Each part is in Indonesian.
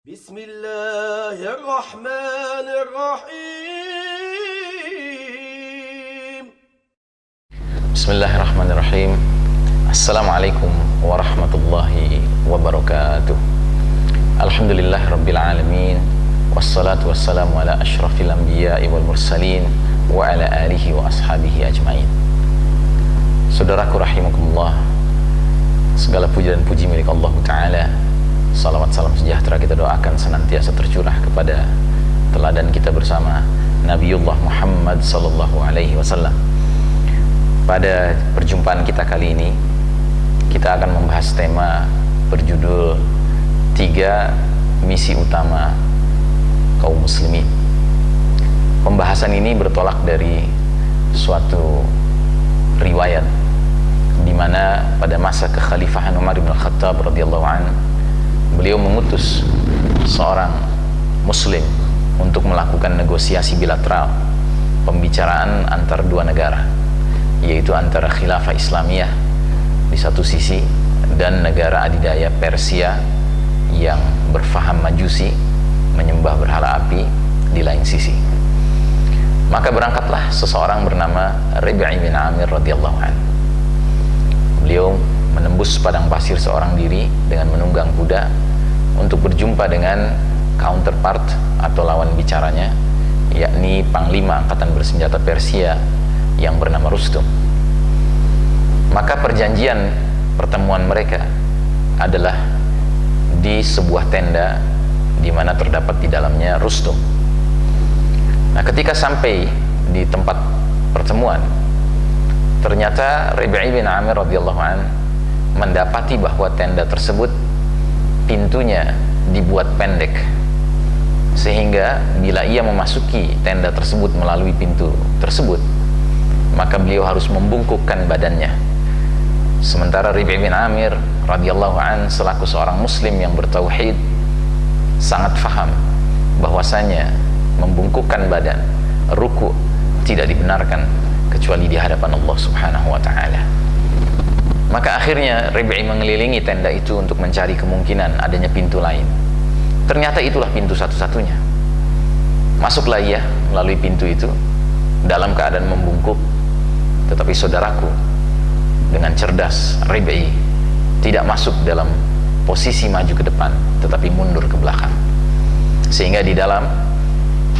Bismillahirrahmanirrahim. Bismillahirrahmanirrahim. Assalamualaikum warahmatullahi wabarakatuh. Alhamdulillah rabbil alamin. Wassalatu wassalamu ala ashrafil anbiya'i wal mursalin wa ala alihi wa ashabihi ajmain. Saudaraku rahimakumullah, segala puji dan puji milik Allah Ta'ala. Salawat salam sejahtera kita doakan senantiasa tercurah kepada teladan kita bersama Nabiullah Muhammad sallallahu alaihi wasallam. Pada perjumpaan kita kali ini, kita akan membahas tema berjudul 3 misi utama kaum muslimin. Pembahasan ini bertolak dari suatu riwayat di mana pada masa kekhalifahan Umar bin Khattab radhiyallahu anhu, beliau mengutus seorang muslim untuk melakukan negosiasi bilateral, pembicaraan antara dua negara, yaitu antara khilafah Islamiyah di satu sisi dan negara adidaya Persia yang berfaham Majusi, menyembah berhala api, di lain sisi. Maka berangkatlah seseorang bernama Rib'i bin Amir radhiyallahu anhu. Beliau menembus padang pasir seorang diri dengan menunggang kuda untuk berjumpa dengan counterpart atau lawan bicaranya, yakni panglima angkatan bersenjata Persia yang bernama Rustum. Maka perjanjian pertemuan mereka adalah di sebuah tenda di mana terdapat di dalamnya Rustum. Nah, ketika sampai di tempat pertemuan, ternyata Rib'i bin Amir radhiyallahu anhu mendapati bahwa tenda tersebut pintunya dibuat pendek, sehingga bila ia memasuki tenda tersebut melalui pintu tersebut, maka beliau harus membungkukkan badannya. Sementara Rib'i bin Amir radhiyallahu anhu selaku seorang muslim yang bertauhid sangat faham bahwasanya membungkukkan badan, ruku, tidak dibenarkan kecuali di hadapan Allah Subhanahu wa ta'ala. Maka akhirnya Rib'i mengelilingi tenda itu untuk mencari kemungkinan adanya pintu lain. Ternyata itulah pintu satu-satunya. Masuklah ia melalui pintu itu dalam keadaan membungkuk. Tetapi saudaraku, dengan cerdas Rib'i tidak masuk dalam posisi maju ke depan, tetapi mundur ke belakang. Sehingga di dalam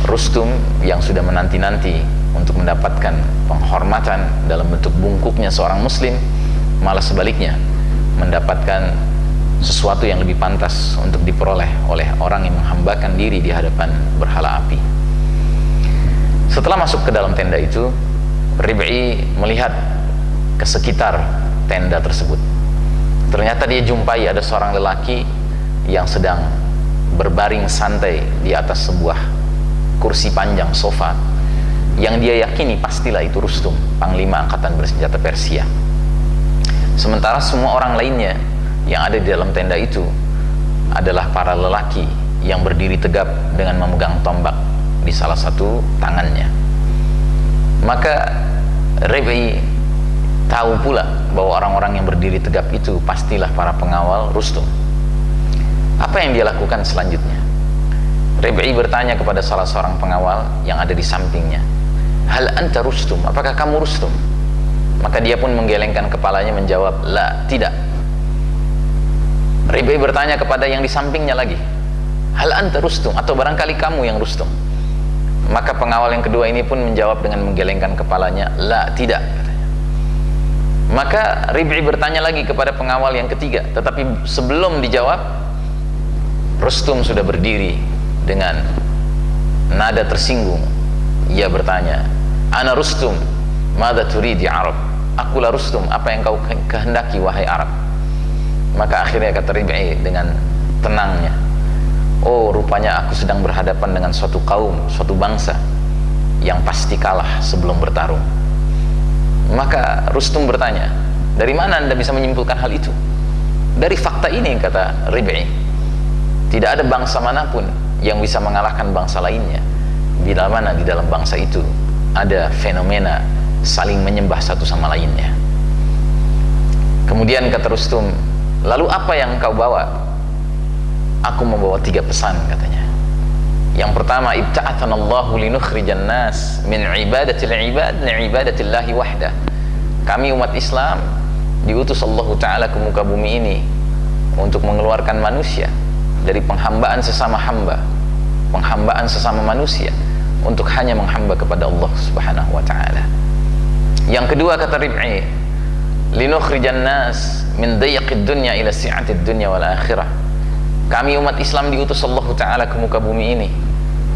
Rustum yang sudah menanti-nanti untuk mendapatkan penghormatan dalam bentuk bungkuknya seorang muslim, malah sebaliknya mendapatkan sesuatu yang lebih pantas untuk diperoleh oleh orang yang menghambakan diri di hadapan berhala api. Setelah masuk ke dalam tenda itu, Rib'i melihat ke sekitar tenda tersebut. Ternyata dia jumpai ada seorang lelaki yang sedang berbaring santai di atas sebuah kursi panjang sofa, yang dia yakini pastilah itu Rustum, panglima angkatan bersenjata Persia. Sementara semua orang lainnya yang ada di dalam tenda itu adalah para lelaki yang berdiri tegap dengan memegang tombak di salah satu tangannya. Maka Rib'i tahu pula bahwa orang-orang yang berdiri tegap itu pastilah para pengawal Rustum. Apa yang dia lakukan selanjutnya? Rib'i bertanya kepada salah seorang pengawal yang ada di sampingnya, "Hal anta Rustum? Apakah kamu Rustum?" Maka dia pun menggelengkan kepalanya menjawab, "La, tidak." Rib'i bertanya kepada yang di sampingnya lagi, "Hal anta Rustum? Atau barangkali kamu yang Rustum?" Maka pengawal yang kedua ini pun menjawab dengan menggelengkan kepalanya, "La, tidak." Maka Rib'i bertanya lagi kepada pengawal yang ketiga, tetapi sebelum dijawab, Rustum sudah berdiri dengan nada tersinggung. Ia bertanya, "Ana Rustum, madza turidi Arab?" Akulah Rustum, apa yang kau kehendaki wahai Arab? Maka akhirnya kata Rib'i dengan tenangnya, "Oh, rupanya aku sedang berhadapan dengan suatu kaum, suatu bangsa yang pasti kalah sebelum bertarung." Maka Rustum bertanya, "Dari mana Anda bisa menyimpulkan hal itu?" "Dari fakta ini," kata Rib'i. "Tidak ada bangsa manapun yang bisa mengalahkan bangsa lainnya bila mana di dalam bangsa itu ada fenomena saling menyembah satu sama lainnya." Kemudian kata Rustum, "Lalu apa yang kau bawa?" aku membawa 3 pesan katanya. Yang pertama, ibta'athanallahu linukhrijan nas min ibadatil ibad li ibadatillahi wahdah. Kami umat Islam diutus Allah Ta'ala ke muka bumi ini untuk mengeluarkan manusia dari penghambaan sesama hamba, penghambaan sesama manusia, untuk hanya menghamba kepada Allah Subhanahu wa Ta'ala. Yang kedua, kata Rib'i, linukhrijan nas min dayyaqid dunya ila si'atid dunya wal akhirah. Kami umat Islam diutus Allah Ta'ala ke muka bumi ini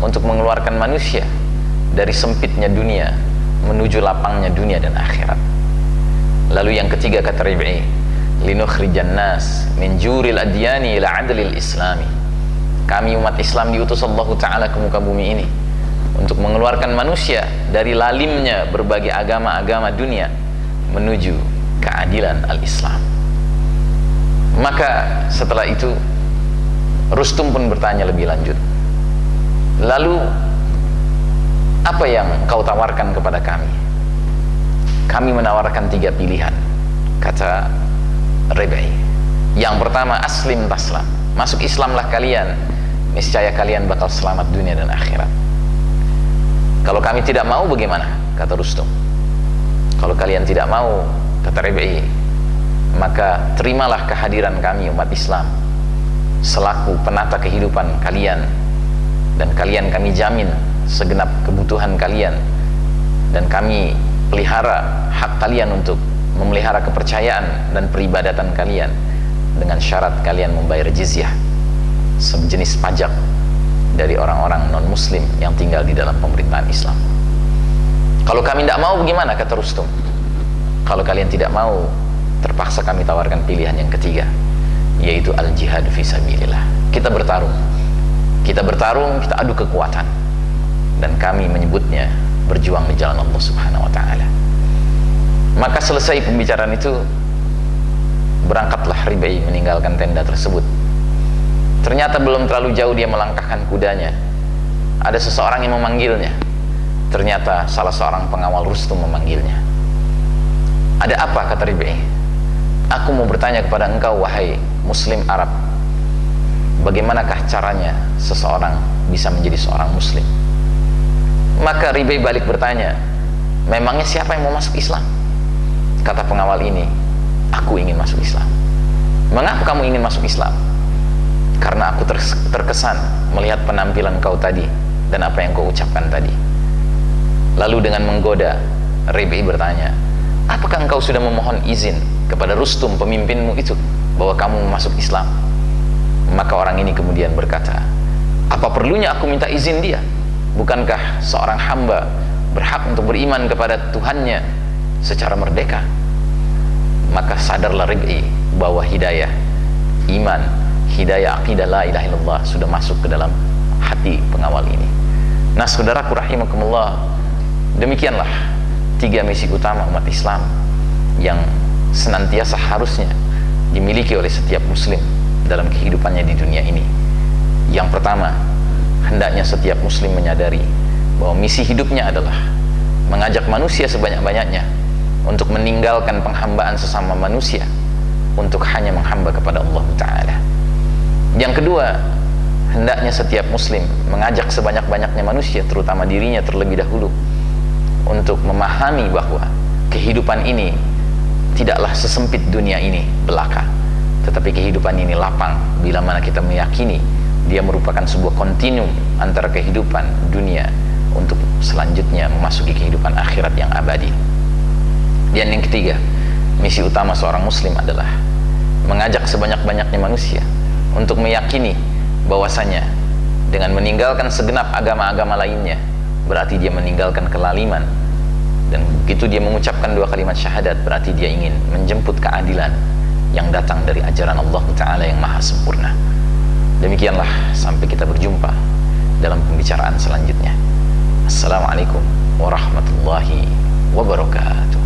untuk mengeluarkan manusia dari sempitnya dunia menuju lapangnya dunia dan akhirat. Lalu yang ketiga, kata Rib'i, linukhrijan nas min juril adyani ila adlil islami. Kami umat Islam diutus Allah Ta'ala ke muka bumi ini untuk mengeluarkan manusia dari lalimnya berbagai agama-agama dunia menuju keadilan al-Islam. Maka setelah itu Rustum pun bertanya lebih lanjut, lalu apa yang kau tawarkan kepada kami? Kami menawarkan 3 pilihan, kata Rib'i. Yang pertama, aslim taslam, masuk Islamlah kalian, niscaya kalian bakal selamat dunia dan akhirat. Kalau kami tidak mau bagaimana? Kata Rustum. Kalau kalian tidak mau, kata Rib'i, maka terimalah kehadiran kami umat Islam selaku penata kehidupan kalian, dan kalian kami jamin segenap kebutuhan kalian, dan kami pelihara hak kalian untuk memelihara kepercayaan dan peribadatan kalian dengan syarat kalian membayar jizyah, sejenis pajak dari orang-orang non-muslim yang tinggal di dalam pemerintahan Islam. Kalau kami tidak mau bagaimana? Kata Rustum. Kalau kalian tidak mau, terpaksa kami tawarkan pilihan yang ketiga, yaitu al-jihad fisabilillah. Kita bertarung, kita adu kekuatan, dan kami menyebutnya berjuang di jalan Allah Subhanahu wa Ta'ala. Maka selesai pembicaraan itu, berangkatlah Rib'i meninggalkan tenda tersebut. Ternyata belum terlalu jauh dia melangkahkan kudanya, ada seseorang yang memanggilnya. Ternyata salah seorang pengawal Rustum memanggilnya. Ada apa? Kata Rib'i. Aku mau bertanya kepada engkau, wahai Muslim Arab, bagaimanakah caranya seseorang bisa menjadi seorang Muslim? Maka Rib'i balik bertanya, memangnya siapa yang mau masuk Islam? Kata pengawal ini, aku ingin masuk Islam. Mengapa kamu ingin masuk Islam? Karena aku terkesan melihat penampilan kau tadi dan apa yang kau ucapkan tadi. Lalu dengan menggoda, Rib'i bertanya, apakah engkau sudah memohon izin kepada Rustum pemimpinmu itu bahwa kamu masuk Islam? Maka orang ini kemudian berkata, apa perlunya aku minta izin dia? Bukankah seorang hamba berhak untuk beriman kepada Tuhannya secara merdeka? Maka sadarlah Rib'i bahwa hidayah iman, hidayah aqidah la ilaha illallah sudah masuk ke dalam hati pengawal ini. Nah, saudaraku rahimakumullah, demikianlah 3 misi utama umat Islam yang senantiasa harusnya dimiliki oleh setiap muslim dalam kehidupannya di dunia ini. Yang pertama, hendaknya setiap muslim menyadari bahwa misi hidupnya adalah mengajak manusia sebanyak-banyaknya untuk meninggalkan penghambaan sesama manusia untuk hanya menghamba kepada Allah Ta'ala. Yang kedua, hendaknya setiap muslim mengajak sebanyak-banyaknya manusia, terutama dirinya terlebih dahulu, untuk memahami bahwa kehidupan ini tidaklah sesempit dunia ini belaka, tetapi kehidupan ini lapang bila mana kita meyakini dia merupakan sebuah kontinum antara kehidupan dunia untuk selanjutnya memasuki kehidupan akhirat yang abadi. Dan yang ketiga, misi utama seorang muslim adalah mengajak sebanyak-banyaknya manusia untuk meyakini bahwasanya dengan meninggalkan segenap agama-agama lainnya berarti dia meninggalkan kelaliman, dan begitu dia mengucapkan 2 kalimat syahadat berarti dia ingin menjemput keadilan yang datang dari ajaran Allah Ta'ala yang maha sempurna. Demikianlah, sampai kita berjumpa dalam pembicaraan selanjutnya. Assalamualaikum warahmatullahi wabarakatuh.